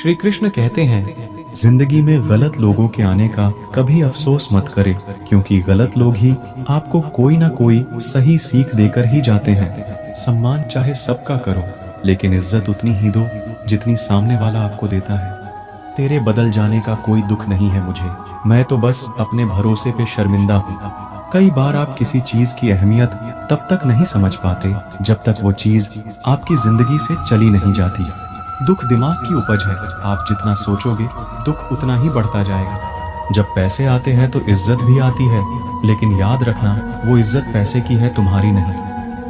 श्री कृष्ण कहते हैं, जिंदगी में गलत लोगों के आने का कभी अफसोस मत करें, क्योंकि गलत लोग ही आपको कोई ना कोई सही सीख देकर ही जाते हैं। सम्मान चाहे सबका करो, लेकिन इज्जत उतनी ही दो जितनी सामने वाला आपको देता है। तेरे बदल जाने का कोई दुख नहीं है मुझे, मैं तो बस अपने भरोसे पे शर्मिंदा हूँ। कई बार आप किसी चीज की अहमियत तब तक नहीं समझ पाते जब तक वो चीज आपकी जिंदगी से चली नहीं जाती। दुख दिमाग की उपज है, आप जितना सोचोगे दुख उतना ही बढ़ता जाएगा। जब पैसे आते हैं तो इज्जत भी आती है, लेकिन याद रखना वो इज्जत पैसे की है, तुम्हारी नहीं।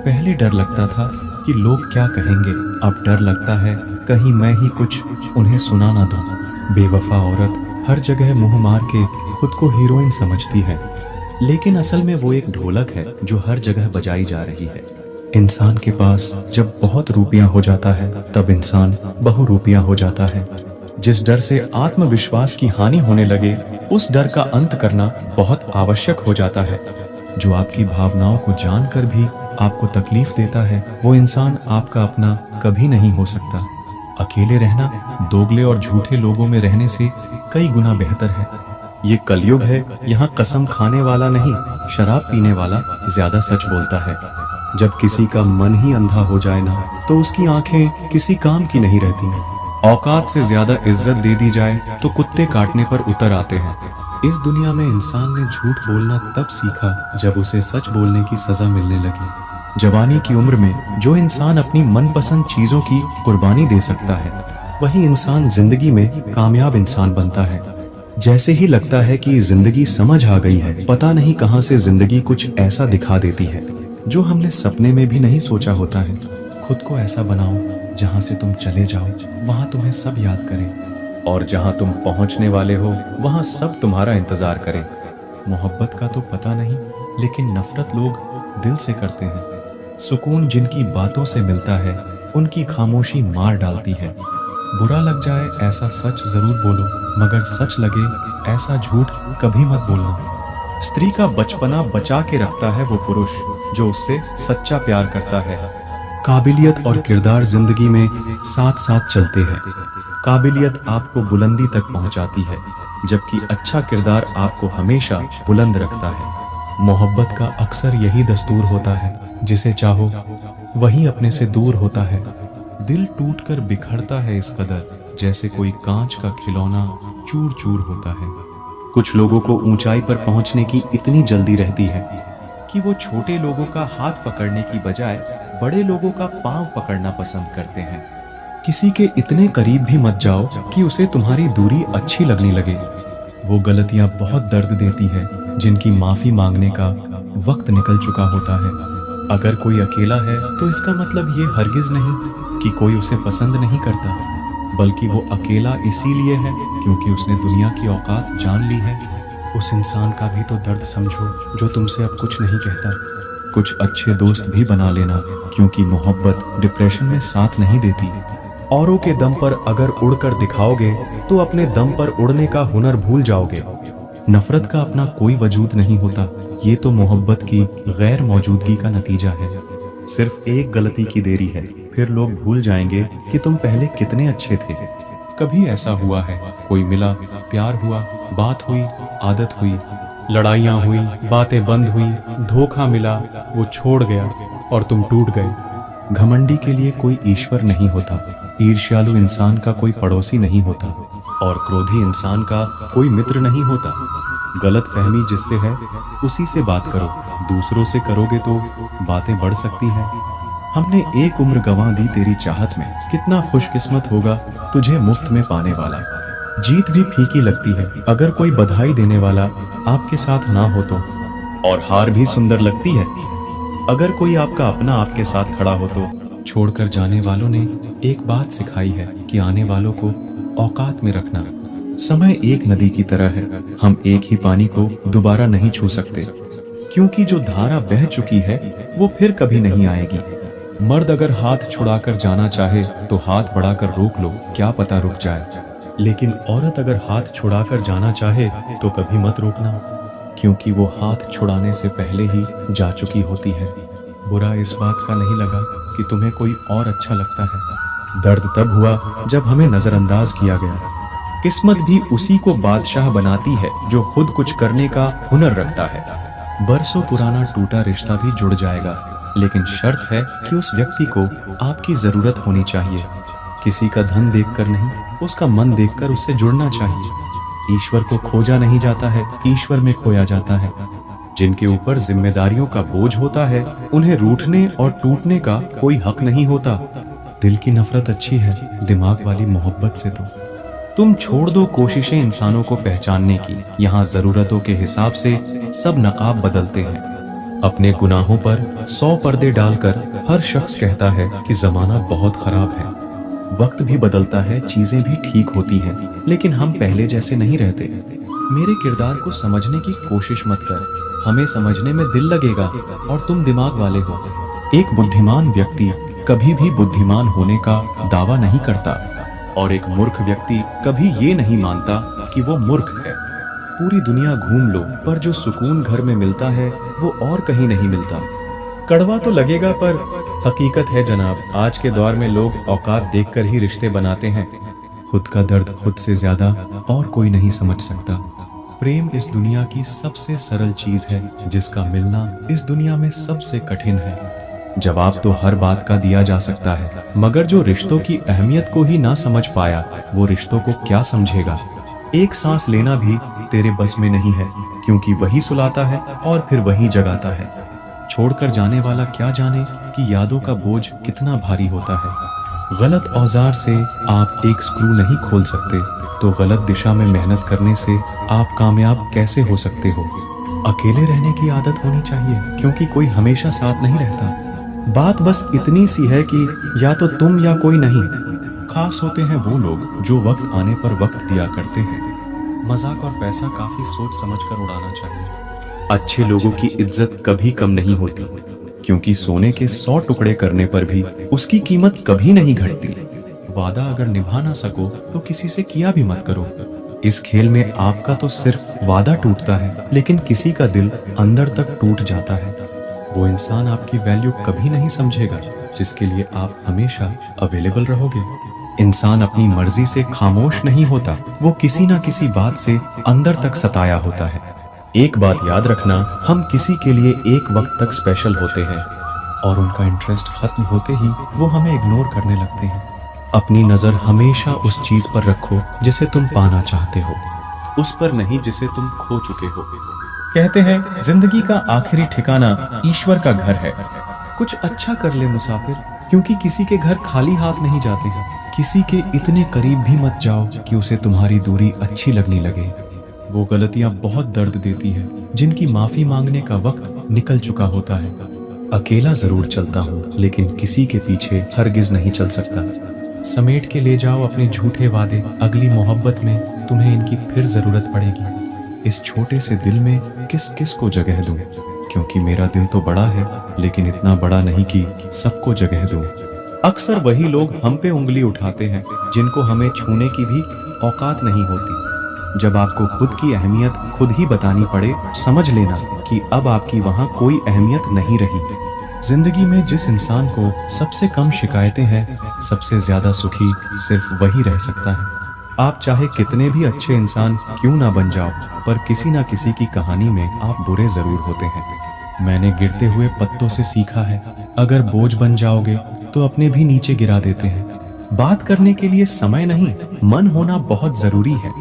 पहले डर लगता था कि लोग क्या कहेंगे, अब डर लगता है कहीं मैं ही कुछ उन्हें सुना ना दूं। बेवफा औरत हर जगह मुंह मार के खुद को हीरोइन समझती है, लेकिन असल में वो एक ढोलक है जो हर जगह बजाई जा रही है। इंसान के पास जब बहुत रुपया हो जाता है तब इंसान बहुरूपिया हो जाता है। जिस डर से आत्मविश्वास की हानि होने लगे, उस डर का अंत करना बहुत आवश्यक हो जाता है। जो आपकी भावनाओं को जानकर भी आपको तकलीफ देता है, वो इंसान आपका अपना कभी नहीं हो सकता। अकेले रहना दोगले और झूठे लोगों में रहने से कई गुना बेहतर है। ये कलयुग है, यहाँ कसम खाने वाला नहीं, शराब पीने वाला ज्यादा सच बोलता है। जब किसी का मन ही अंधा हो जाए ना, तो उसकी आंखें किसी काम की नहीं रहती। औकात से ज्यादा इज्जत दे दी जाए तो कुत्ते काटने पर उतर आते हैं। इस दुनिया में इंसान ने झूठ बोलना तब सीखा जब उसे सच बोलने की सजा मिलने लगी। जवानी की उम्र में जो इंसान अपनी मनपसंद चीजों की कुर्बानी दे सकता है, वही इंसान जिंदगी में कामयाब इंसान बनता है। जैसे ही लगता है कि जिंदगी समझ आ गई है, पता नहीं कहां से जिंदगी कुछ ऐसा दिखा देती है जो हमने सपने में भी नहीं सोचा होता है। खुद को ऐसा बनाओ जहां से तुम चले जाओ वहां तुम्हें सब याद करें, और जहां तुम पहुंचने वाले हो वहां सब तुम्हारा इंतजार करें। मोहब्बत का तो पता नहीं, लेकिन नफरत लोग दिल से करते हैं। सुकून जिनकी बातों से मिलता है, उनकी खामोशी मार डालती है। बुरा लग जाए ऐसा सच जरूर बोलो, मगर सच लगे ऐसा झूठ कभी मत बोलना। स्त्री का बचपना बचा के रखता है वो पुरुष जो उससे सच्चा प्यार करता है। काबिलियत और किरदार जिंदगी में साथ साथ चलते हैं। काबिलियत आपको बुलंदी तक पहुंचाती है, जबकि अच्छा किरदार आपको हमेशा बुलंद रखता है। मोहब्बत का अक्सर यही दस्तूर होता है, जिसे चाहो वही अपने से दूर होता है। दिल टूटकर बिखरता है इस कदर, जैसे कोई कांच का खिलौना चूर चूर होता है। कुछ लोगों को ऊंचाई पर पहुंचने की इतनी जल्दी रहती है कि वो छोटे लोगों का हाथ पकड़ने की बजाय बड़े लोगों का पांव पकड़ना पसंद करते हैं। किसी के इतने करीब भी मत जाओ कि उसे तुम्हारी दूरी अच्छी लगने लगे। वो गलतियां बहुत दर्द देती है जिनकी माफी मांगने का वक्त निकल चुका होता है। अगर कोई अकेला है तो इसका मतलब ये हरगिज नहीं कि कोई उसे पसंद नहीं करता, बल्कि वो अकेला इसीलिए है क्योंकि उसने दुनिया की औकात जान ली है। उस इंसान का भी तो दर्द समझो जो तुमसे अब कुछ नहीं कहता। कुछ अच्छे दोस्त भी बना लेना, क्योंकि मोहब्बत डिप्रेशन में साथ नहीं देती। औरों के दम पर अगर उड़कर दिखाओगे तो अपने दम पर उड़ने का हुनर भूल जाओगे। नफरत का अपना कोई वजूद नहीं होता, ये तो मोहब्बत की गैर मौजूदगी का नतीजा है। सिर्फ एक गलती की देरी है, फिर लोग भूल जाएंगे कि तुम पहले कितने अच्छे थे। कभी ऐसा हुआ है, कोई मिला, प्यार हुआ, बात हुई, आदत हुई, लड़ाइयाँ हुई, बातें बंद हुई, धोखा मिला, वो छोड़ गया और तुम टूट गए। घमंडी के लिए कोई ईश्वर नहीं होता, ईर्ष्यालु इंसान का कोई पड़ोसी नहीं होता, और क्रोधी इंसान का कोई मित्र नहीं होता। गलत फहमी जिससे है उसी से बात करो, दूसरों से करोगे तो बातें बढ़ सकती हैं। हमने एक उम्र गंवा दी तेरी चाहत में, कितना खुशकिस्मत होगा तुझे मुफ्त में पाने वाला। जीत भी फीकी लगती है अगर कोई बधाई देने वाला आपके साथ ना हो तो, और हार भी सुंदर लगती है अगर कोई आपका अपना आपके साथ खड़ा हो तो। छोड़कर जाने वालों ने एक बात सिखाई है कि आने वालों को औकात में रखना। समय एक नदी की तरह है, हम एक ही पानी को दोबारा नहीं छू सकते, क्योंकि जो धारा बह चुकी है वो फिर कभी नहीं आएगी। मर्द अगर हाथ छुड़ाकर जाना चाहे तो हाथ बढ़ाकर रोक लो, क्या पता रुक जाए। लेकिन औरत अगर हाथ छुड़ाकर जाना चाहे तो कभी मत रोकना, क्योंकि वो हाथ छुड़ाने से पहले ही जा चुकी होती है। बुरा इस बात का नहीं लगा कि तुम्हें कोई और अच्छा लगता है, दर्द तब हुआ जब हमें नजरअंदाज किया गया। किस्मत भी उसी को बादशाह बनाती है जो खुद कुछ करने का हुनर रखता है। बरसों पुराना टूटा रिश्ता भी जुड़ जाएगा, लेकिन शर्त है कि उस व्यक्ति को आपकी जरूरत होनी चाहिए। किसी का धन देखकर नहीं, उसका मन देखकर उससे जुड़ना चाहिए। ईश्वर को खोजा नहीं जाता है, ईश्वर में खोया जाता है। जिनके ऊपर जिम्मेदारियों का बोझ होता है, उन्हें रूठने और टूटने का कोई हक नहीं होता। दिल की नफरत अच्छी है, दिमाग वाली मोहब्बत से तो। तुम छोड़ दो कोशिशें इंसानों को पहचानने की। यहाँ जरूरतों के हिसाब से सब नकाब बदलते हैं। अपने गुनाहों पर 100 पर्दे डालकर हर शख्स कहता है कि जमाना बहुत खराब है। वक्त भी बदलता है, चीजें भी ठीक होती हैं, लेकिन हम पहले जैसे नहीं रहते। मेरे किरदार को समझने की कोशिश मत कर। हमें समझने में दिल लगेगा और तुम दिमाग वाले हो। एक बुद्धिमान व्यक्ति कभी भी बुद्धिमान होने का दावा नहीं करता, और एक मूर्ख व्यक्ति कभी ये नहीं मानता कि वो मूर्ख है। पूरी दुनिया घूम लो, पर जो सुकून घर में मिलता है वो और कहीं नहीं मिलता। कड़वा तो लगेगा, पर हकीकत है जनाब, आज के दौर में लोग औकात देखकर ही रिश्ते बनाते हैं। खुद का दर्द खुद से ज्यादा और कोई नहीं समझ सकता। प्रेम इस दुनिया की सबसे सरल चीज है, जिसका मिलना इस दुनिया में सबसे कठिन है। जवाब तो हर बात का दिया जा सकता है, मगर जो रिश्तों की अहमियत को ही ना समझ पाया, वो रिश्तों को क्या समझेगा। एक सांस लेना भी तेरे बस में नहीं है, क्योंकि वही सुलाता है और फिर वही जगाता है। छोड़कर जाने वाला क्या जाने कि यादों का बोझ कितना भारी होता है। गलत औजार से आप एक स्क्रू नहीं खोल सकते, तो गलत दिशा में मेहनत करने से आप कामयाब कैसे हो सकते हो। अकेले रहने की आदत होनी चाहिए, क्योंकि कोई हमेशा साथ नहीं रहता। बात बस इतनी सी है कि या तो तुम या कोई नहीं। खास होते हैं वो लोग जो वक्त आने पर वक्त दिया करते हैं। मजाक और पैसा काफी सोच समझकर उड़ाना चाहिए। अच्छे लोगों की इज्जत कभी कम नहीं होती, क्योंकि सोने के 100 टुकड़े करने पर भी उसकी कीमत कभी नहीं घटती। वादा अगर निभा ना सको तो किसी से किया भी मत करो। इस खेल में आपका तो सिर्फ वादा टूटता है, लेकिन किसी का दिल अंदर तक टूट जाता है। वो इंसान आपकी वैल्यू कभी नहीं समझेगा जिसके लिए आप हमेशा अवेलेबल रहोगे। इंसान अपनी मर्जी से खामोश नहीं होता, वो किसी ना किसी बात से अंदर तक सताया होता है। एक बात याद रखना, हम किसी के लिए एक वक्त तक स्पेशल होते हैं, और उनका इंटरेस्ट खत्म होते ही वो हमें इग्नोर करने लगते हैं। अपनी नजर हमेशा उस चीज पर रखो जिसे तुम पाना चाहते हो, उस पर नहीं जिसे तुम खो चुके हो। कहते हैं जिंदगी का आखिरी ठिकाना ईश्वर का घर है। कुछ अच्छा कर ले मुसाफिर, क्योंकि किसी के घर खाली हाथ नहीं जाते हैं। किसी के इतने करीब भी मत जाओ कि उसे तुम्हारी दूरी अच्छी लगने लगे। वो गलतियां बहुत दर्द देती है, जिनकी माफी मांगने का वक्त निकल चुका होता है। अकेला जरूर चलता हूँ, लेकिन किसी के पीछे हरगिज नहीं चल सकता। समेट के ले जाओ अपने झूठे वादे, अगली मोहब्बत में तुम्हें इनकी फिर जरूरत पड़ेगी। इस छोटे से दिल में किस किस को जगह दूं, क्योंकि मेरा दिल तो बड़ा है, लेकिन इतना बड़ा नहीं कि सबको जगह दूं। अक्सर वही लोग हम पे उंगली उठाते हैं जिनको हमें छूने की भी औकात नहीं होती। जब आपको खुद की अहमियत खुद ही बतानी पड़े, समझ लेना कि अब आपकी वहां कोई अहमियत नहीं रही। जिंदगी में जिस इंसान को सबसे कम शिकायतें हैं, सबसे ज्यादा सुखी सिर्फ वही रह सकता है। आप चाहे कितने भी अच्छे इंसान क्यों ना बन जाओ, पर किसी ना किसी की कहानी में आप बुरे जरूर होते हैं। मैंने गिरते हुए पत्तों से सीखा है, अगर बोझ बन जाओगे तो अपने भी नीचे गिरा देते हैं। बात करने के लिए समय नहीं, मन होना बहुत जरूरी है।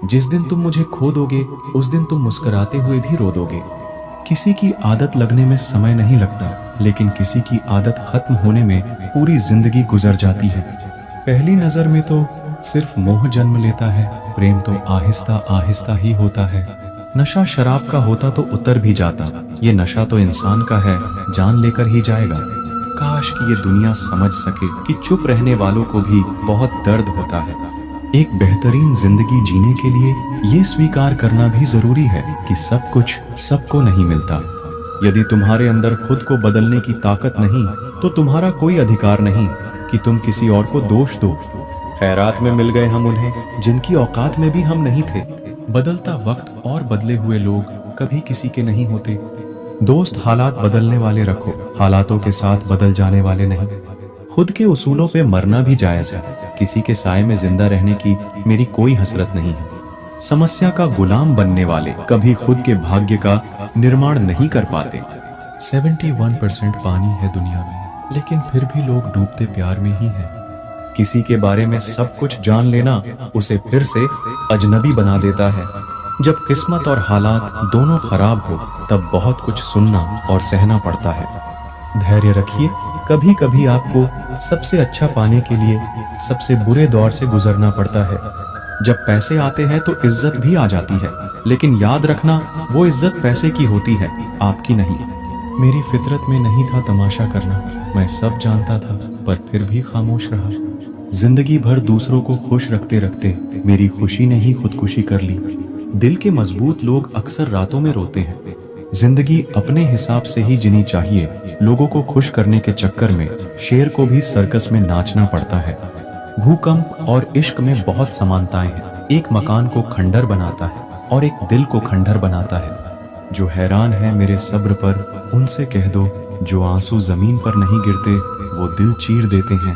जिस दिन तुम मुझे खो दोगे, उस दिन तुम मुस्कुराते हुए भी रो दोगे। किसी की आदत लगने में समय नहीं लगता, लेकिन किसी की आदत खत्म होने में पूरी जिंदगी गुजर जाती है। पहली नजर में तो सिर्फ मोह जन्म लेता है, प्रेम तो आहिस्ता आहिस्ता ही होता है। नशा शराब का होता तो उतर भी जाता, ये नशा तो इंसान का है, जान लेकर ही जाएगा। काश कि ये दुनिया समझ सके कि चुप रहने वालों को भी बहुत दर्द होता है। एक बेहतरीन जिंदगी जीने के लिए ये स्वीकार करना भी जरूरी है कि सब कुछ सबको नहीं मिलता। यदि तुम्हारे अंदर खुद को बदलने की ताकत नहीं, तो तुम्हारा कोई अधिकार नहीं कि तुम किसी और को दोष दो। खैरात में मिल गए हम उन्हें जिनकी औकात में भी हम नहीं थे। बदलता वक्त और बदले हुए लोग कभी किसी के नहीं होते। दोस्त हालात बदलने वाले रखो, हालातों के साथ बदल जाने वाले नहीं। खुद के उसूलों पे मरना भी जायज है। किसी के साए में जिंदा रहने की मेरी कोई हसरत नहीं है। समस्या का गुलाम बनने वाले कभी खुद के भाग्य का निर्माण नहीं कर पाते। 71% पानी है दुनिया में, लेकिन फिर भी लोग डूबते प्यार में ही हैं। किसी के बारे में सब कुछ जान लेना उसे फिर से अजनबी बना देता है। जब किस्मत और हालात दोनों खराब हो तब बहुत कुछ सुनना और सहना पड़ता है। धैर्य रखिए, कभी कभी आपको सबसे अच्छा पाने के लिए सबसे बुरे दौर से गुजरना पड़ता है। जब पैसे आते हैं तो इज्जत भी आ जाती है, लेकिन याद रखना वो इज्जत पैसे की होती है, आपकी नहीं। मेरी फितरत में नहीं था तमाशा करना, मैं सब जानता था पर फिर भी खामोश रहा। जिंदगी भर दूसरों को खुश रखते रखते मेरी खुशी ने ही खुदकुशी कर ली। दिल के मजबूत लोग अक्सर रातों में रोते हैं। जिंदगी अपने हिसाब से ही जीनी चाहिए। लोगों को खुश करने के चक्कर में शेर को भी सर्कस में नाचना पड़ता है। भूकंप और इश्क में बहुत समानताएं हैं। एक मकान को खंडर बनाता है और एक दिल को खंडर बनाता है। जो हैरान है मेरे सब्र पर, उनसे कह दो जो आंसू जमीन पर नहीं गिरते वो दिल चीर देते हैं।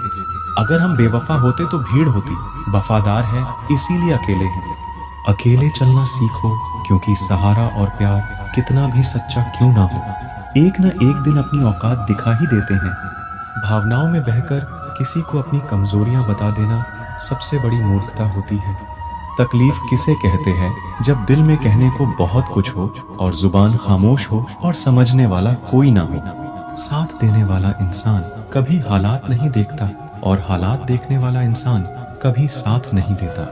अगर हम बेवफा होते तो भीड़ होती, वफादार हैं इसीलिए अकेले हैं। अकेले चलना सीखो, क्योंकि सहारा और प्यार कितना भी सच्चा क्यों ना हो, एक न एक दिन अपनी औकात दिखा ही देते हैं। भावनाओं में बहकर किसी को अपनी कमजोरियां बता देना सबसे बड़ी मूर्खता होती है। तकलीफ किसे कहते हैं जब दिल में कहने को बहुत कुछ हो और जुबान खामोश हो और समझने वाला कोई ना हो। साथ देने वाला इंसान कभी हालात नहीं देखता और हालात देखने वाला इंसान कभी साथ नहीं देता।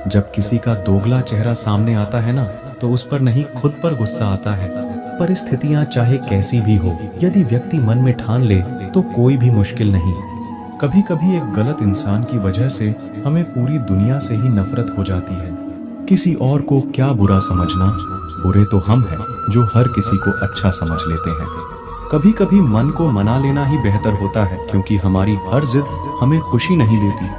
जब किसी का दोगला चेहरा सामने आता है ना, तो उस पर नहीं खुद पर गुस्सा आता है। परिस्थितियां चाहे कैसी भी हो, यदि व्यक्ति मन में ठान ले तो कोई भी मुश्किल नहीं। कभी कभी एक गलत इंसान की वजह से हमें पूरी दुनिया से ही नफरत हो जाती है। किसी और को क्या बुरा समझना, बुरे तो हम हैं जो हर किसी को अच्छा समझ लेते हैं। कभी कभी मन को मना लेना ही बेहतर होता है, क्योंकि हमारी हर जिद हमें खुशी नहीं देती।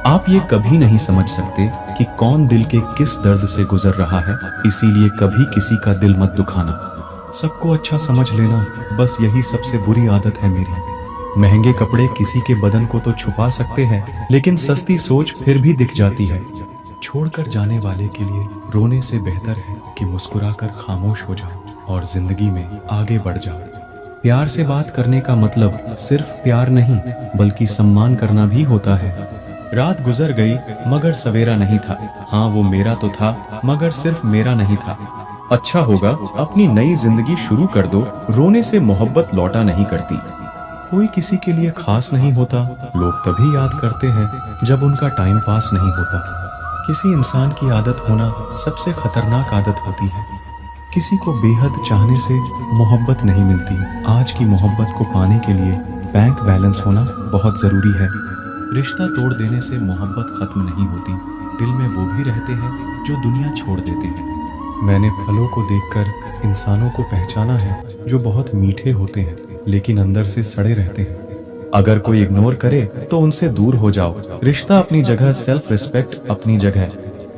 आप ये कभी नहीं समझ सकते कि कौन दिल के किस दर्द से गुजर रहा है, इसीलिए कभी किसी का दिल मत दुखाना। सबको अच्छा समझ लेना, बस यही सबसे बुरी आदत है मेरी। महंगे कपड़े किसी के बदन को तो छुपा सकते हैं, लेकिन सस्ती सोच फिर भी दिख जाती है। छोड़कर जाने वाले के लिए रोने से बेहतर है कि मुस्कुराकर खामोश हो जाओ और जिंदगी में आगे बढ़ जाओ। प्यार से बात करने का मतलब सिर्फ प्यार नहीं, बल्कि सम्मान करना भी होता है। रात गुजर गई मगर सवेरा नहीं था। हाँ, वो मेरा तो था मगर सिर्फ मेरा नहीं था। अच्छा होगा अपनी नई जिंदगी शुरू कर दो, रोने से मोहब्बत लौटा नहीं करती। कोई किसी के लिए खास नहीं होता, लोग तभी याद करते हैं जब उनका टाइम पास नहीं होता। किसी इंसान की आदत होना सबसे खतरनाक आदत होती है। किसी को बेहद चाहने से मोहब्बत नहीं मिलती। आज की मोहब्बत को पाने के लिए बैंक बैलेंस होना बहुत जरूरी है। रिश्ता तोड़ देने से मोहब्बत खत्म नहीं होती, दिल में वो भी रहते हैं जो दुनिया छोड़ देते हैं। मैंने फलों को देखकर इंसानों को पहचाना है जो बहुत मीठे होते हैं लेकिन अंदर से सड़े रहते हैं। अगर कोई इग्नोर करे तो उनसे दूर हो जाओ। रिश्ता अपनी जगह, सेल्फ रिस्पेक्ट अपनी जगह।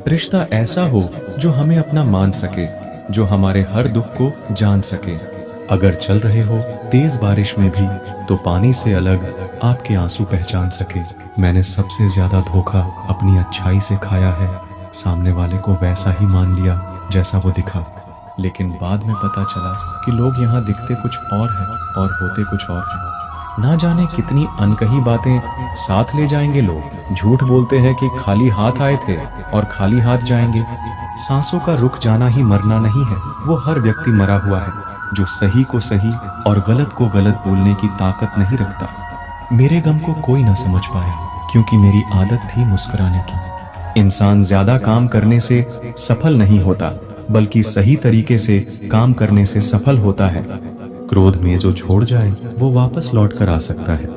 रिश्ता ऐसा हो जो हमें अपना मान सके, जो हमारे हर दुख को जान सके। अगर चल रहे हो तेज बारिश में भी तो पानी से अलग आपके आंसू पहचान सके। मैंने सबसे ज्यादा धोखा अपनी अच्छाई से खाया है। सामने वाले को वैसा ही मान लिया जैसा वो दिखा, लेकिन बाद में पता चला कि लोग यहाँ दिखते कुछ और हैं और होते कुछ और। ना जाने कितनी अनकही बातें साथ ले जाएंगे लोग। झूठ बोलते हैं कि खाली हाथ आए थे और खाली हाथ जाएंगे। सांसों का रुक जाना ही मरना नहीं है, वो हर व्यक्ति मरा हुआ है जो सही को सही और गलत को गलत बोलने की ताकत नहीं रखता। मेरे गम को कोई ना समझ पाया, क्योंकि मेरी आदत थी मुस्कुराने की। इंसान ज्यादा काम करने से सफल नहीं होता, बल्कि सही तरीके से काम करने से सफल होता है। क्रोध में जो छोड़ जाए वो वापस लौट कर आ सकता है,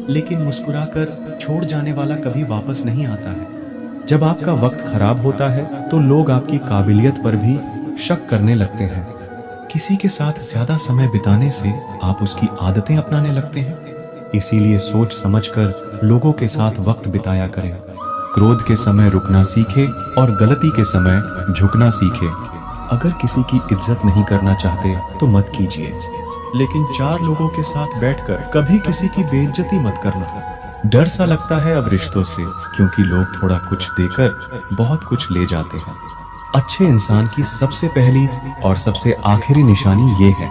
लेकिन मुस्कुराकर छोड़ जाने वाला कभी वापस नहीं आता है। जब आपका वक्त खराब होता है तो लोग आपकी काबिलियत पर भी शक करने लगते हैं। किसी के साथ ज्यादा समय बिताने से आप उसकी आदतें अपनाने लगते हैं। इसीलिए सोच समझकर लोगों के साथ वक्त बिताया करें। क्रोध के समय रुकना सीखे और गलती के समय झुकना सीखे। अगर किसी की इज्जत नहीं करना चाहते तो मत कीजिए, लेकिन चार लोगों के साथ बैठकर कभी किसी की बेइज्जती मत करना। डर सा लगता है अब रिश्तों से, क्योंकि लोग थोड़ा कुछ देकर बहुत कुछ ले जाते हैं। अच्छे इंसान की सबसे पहली और सबसे आखिरी निशानी ये है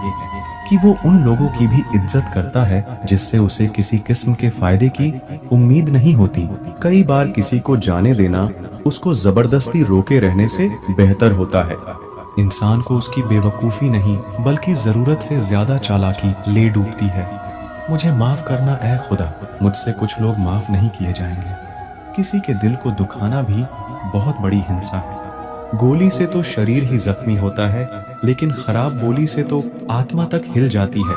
कि वो उन लोगों की भी इज्जत करता है जिससे उसे किसी किस्म के फायदे की उम्मीद नहीं होती। कई बार किसी को जाने देना उसको जबरदस्ती रोके रहने से बेहतर होता है। इंसान को उसकी बेवकूफ़ी नहीं बल्कि ज़रूरत से ज़्यादा चालाकी ले डूबती है। मुझे माफ़ करना ऐ खुदा, मुझसे कुछ लोग माफ़ नहीं किए जाएंगे। किसी के दिल को दुखाना भी बहुत बड़ी हिंसा है। गोली से तो शरीर ही जख्मी होता है, लेकिन खराब बोली से तो आत्मा तक हिल जाती है।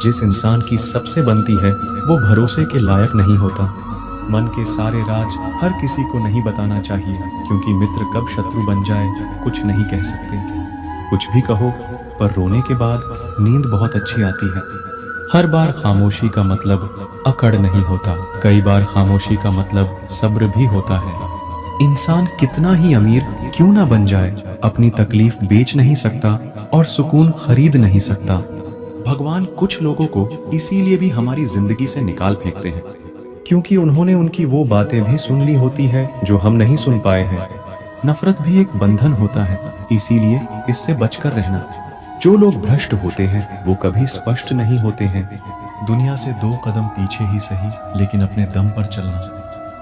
जिस इंसान की सबसे बनती है वो भरोसे के लायक नहीं होता। मन के सारे राज हर किसी को नहीं बताना चाहिए, क्योंकि मित्र कब शत्रु बन जाए कुछ नहीं कह सकते। कुछ भी कहो, पर रोने के बाद नींद बहुत अच्छी आती है। हर बार खामोशी का मतलब अकड़ नहीं होता, कई बार खामोशी का मतलब सब्र भी होता है। इंसान कितना ही अमीर क्यों ना बन जाए, अपनी तकलीफ बेच नहीं सकता और सुकून खरीद नहीं सकता। भगवान कुछ लोगों को इसीलिए भी हमारी जिंदगी से निकाल फेंकते हैं, क्योंकि उन्होंने उनकी वो बातें भी सुन ली होती है जो हम नहीं सुन पाए हैं। नफरत भी एक बंधन होता है, इसीलिए इससे बचकर रहना। जो लोग भ्रष्ट होते हैं वो कभी स्पष्ट नहीं होते हैं। दुनिया से 2 कदम पीछे ही सही, लेकिन अपने दम पर चलना।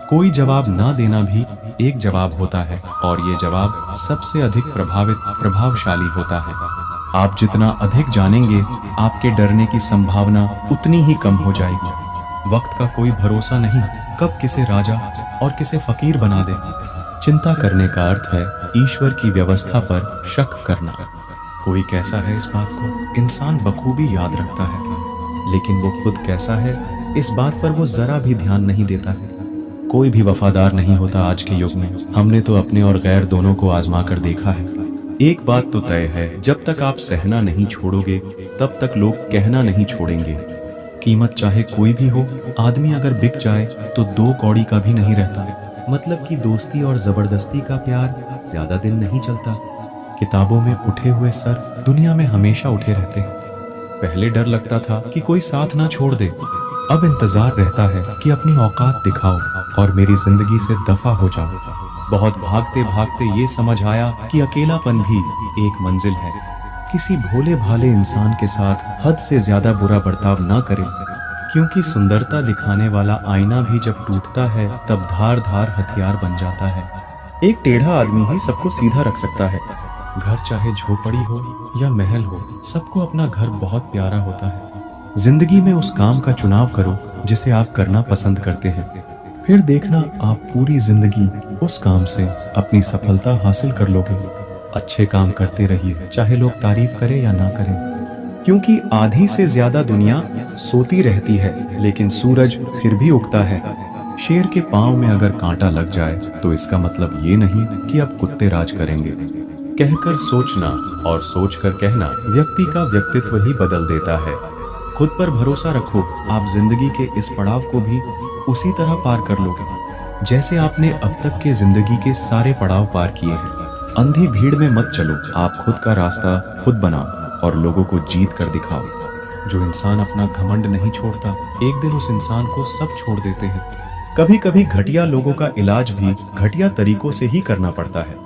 कोई जवाब ना देना भी एक जवाब होता है, और ये जवाब सबसे अधिक प्रभावशाली होता है। आप जितना अधिक जानेंगे, आपके डरने की संभावना उतनी ही कम हो जाएगी। वक्त का कोई भरोसा नहीं, कब किसे राजा और किसे फकीर बना दे। चिंता करने का अर्थ है ईश्वर की व्यवस्था पर शक करना। कोई कैसा है इस बात को इंसान बखूबी याद रखता है, लेकिन वो खुद कैसा है इस बात पर वो जरा भी ध्यान नहीं देता है। कोई भी वफादार नहीं होता आज के युग में। हमने तो अपने और गैर दोनों को आजमा कर देखा है। एक बात तो तय है, जब तक आप सहना नहीं छोड़ोगे तब तक लोग कहना नहीं छोड़ेंगे। कीमत चाहे कोई भी हो, आदमी अगर बिक जाए तो 2 कौड़ी का भी नहीं रहता। मतलब कि दोस्ती और जबरदस्ती का प्यार ज्यादा दिन नहीं चलता। किताबों में उठे हुए सर दुनिया में हमेशा उठे रहते हैं। पहले डर लगता था कि कोई साथ ना छोड़ दे, अब इंतजार रहता है कि अपनी औकात दिखाओ और मेरी जिंदगी से दफा हो जाओ। बहुत भागते भागते ये समझ आया कि अकेलापन भी एक मंजिल है। किसी भोले भाले इंसान के साथ हद से ज्यादा बुरा बर्ताव ना करें, क्योंकि सुंदरता दिखाने वाला आईना भी जब टूटता है तब धार धार हथियार बन जाता है। एक टेढ़ा आदमी ही सबको सीधा रख सकता है। घर चाहे झोपड़ी हो या महल हो, सबको अपना घर बहुत प्यारा होता है। जिंदगी में उस काम का चुनाव करो जिसे आप करना पसंद करते हैं, फिर देखना आप पूरी जिंदगी उस काम से अपनी सफलता हासिल कर लोगे। अच्छे काम करते रहिए, चाहे लोग तारीफ करें या ना करें, क्योंकि आधी से ज्यादा दुनिया सोती रहती है, लेकिन सूरज फिर भी उगता है। शेर के पांव में अगर कांटा लग जाए तो इसका मतलब ये नहीं कि अब कुत्ते राज करेंगे। कहकर सोचना और सोचकर कहना व्यक्ति का व्यक्तित्व ही बदल देता है। खुद पर भरोसा रखो, आप जिंदगी के इस पड़ाव को भी उसी तरह पार कर लोगे जैसे आपने अब तक के जिंदगी के सारे पड़ाव पार किए हैं। अंधी भीड़ में मत चलो, आप खुद का रास्ता खुद बनाओ और लोगों को जीत कर दिखाओ। जो इंसान अपना घमंड नहीं छोड़ता, एक दिन उस इंसान को सब छोड़ देते हैं। कभी कभी घटिया लोगों का इलाज भी घटिया तरीकों से ही करना पड़ता है।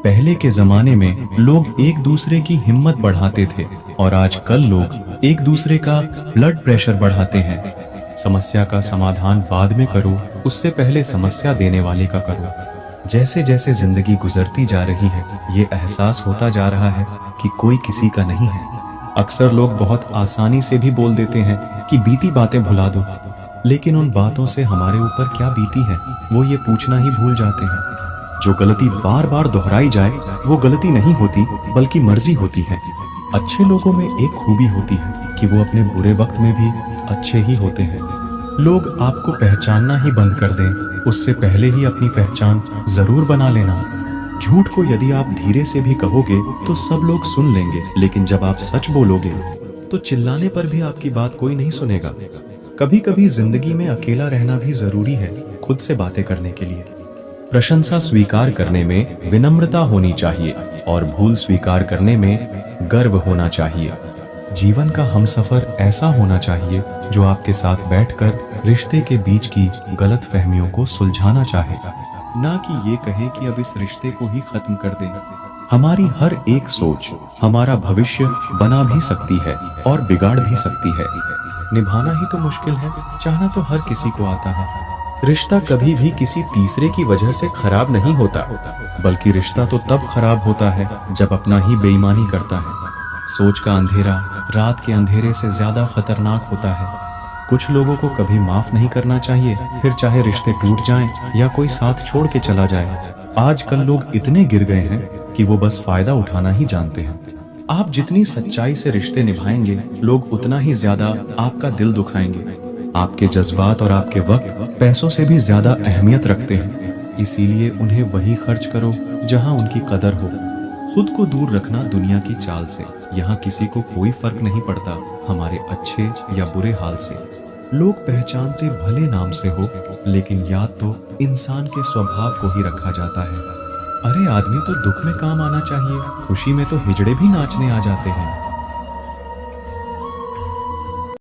पहले के जमाने में लोग एक दूसरे की हिम्मत बढ़ाते थे, और आजकल लोग एक दूसरे का ब्लड प्रेशर बढ़ाते हैं। समस्या का समाधान बाद में करो, उससे पहले समस्या देने वाले का करो। जैसे जैसे जिंदगी गुजरती जा रही है, ये एहसास होता जा रहा है कि कोई किसी का नहीं है। अक्सर लोग बहुत आसानी से भी बोल देते हैं कि बीती बातें भुला दो, लेकिन उन बातों से हमारे ऊपर क्या बीती है वो ये पूछना ही भूल जाते हैं। जो गलती बार बार दोहराई जाए वो गलती नहीं होती, बल्कि मर्जी होती है। अच्छे लोगों में एक खूबी होती है कि वो अपने बुरे वक्त में भी अच्छे ही होते हैं। लोग आपको पहचानना ही बंद कर दें, उससे पहले ही अपनी पहचान जरूर बना लेना। झूठ को यदि आप धीरे से भी कहोगे तो सब लोग सुन लेंगे, लेकिन जब आप सच बोलोगे तो चिल्लाने पर भी आपकी बात कोई नहीं सुनेगा। कभी कभी जिंदगी में अकेला रहना भी जरूरी है, खुद से बातें करने के लिए। प्रशंसा स्वीकार करने में विनम्रता होनी चाहिए और भूल स्वीकार करने में गर्व होना चाहिए। जीवन का हमसफर ऐसा होना चाहिए जो आपके साथ बैठकर रिश्ते के बीच की गलत फहमियों को सुलझाना चाहे, ना कि ये कहे कि अब इस रिश्ते को ही खत्म कर दें। हमारी हर एक सोच हमारा भविष्य बना भी सकती है और बिगाड़ भी सकती है। निभाना ही तो मुश्किल है, चाहना तो हर किसी को आता है। रिश्ता कभी भी किसी तीसरे की वजह से खराब नहीं होता, बल्कि रिश्ता तो तब खराब होता है जब अपना ही बेईमानी करता है। सोच का अंधेरा रात के अंधेरे से ज्यादा खतरनाक होता है। कुछ लोगों को कभी माफ नहीं करना चाहिए, फिर चाहे रिश्ते टूट जाएं या कोई साथ छोड़ के चला जाए। आजकल लोग इतने गिर गए हैं कि वो बस फायदा उठाना ही जानते हैं। आप जितनी सच्चाई से रिश्ते निभाएंगे, लोग उतना ही ज्यादा आपका दिल दुखाएंगे। आपके जज्बात और आपके वक्त पैसों से भी ज्यादा अहमियत रखते हैं, इसीलिए उन्हें वही खर्च करो जहां उनकी कदर हो। खुद को दूर रखना दुनिया की चाल से। यहाँ किसी को कोई फर्क नहीं पड़ता हमारे अच्छे या बुरे हाल से। लोग पहचानते भले नाम से हो, लेकिन याद तो इंसान के स्वभाव को ही रखा जाता है। अरे आदमी तो दुख में काम आना चाहिए, खुशी में तो हिजड़े भी नाचने आ जाते हैं।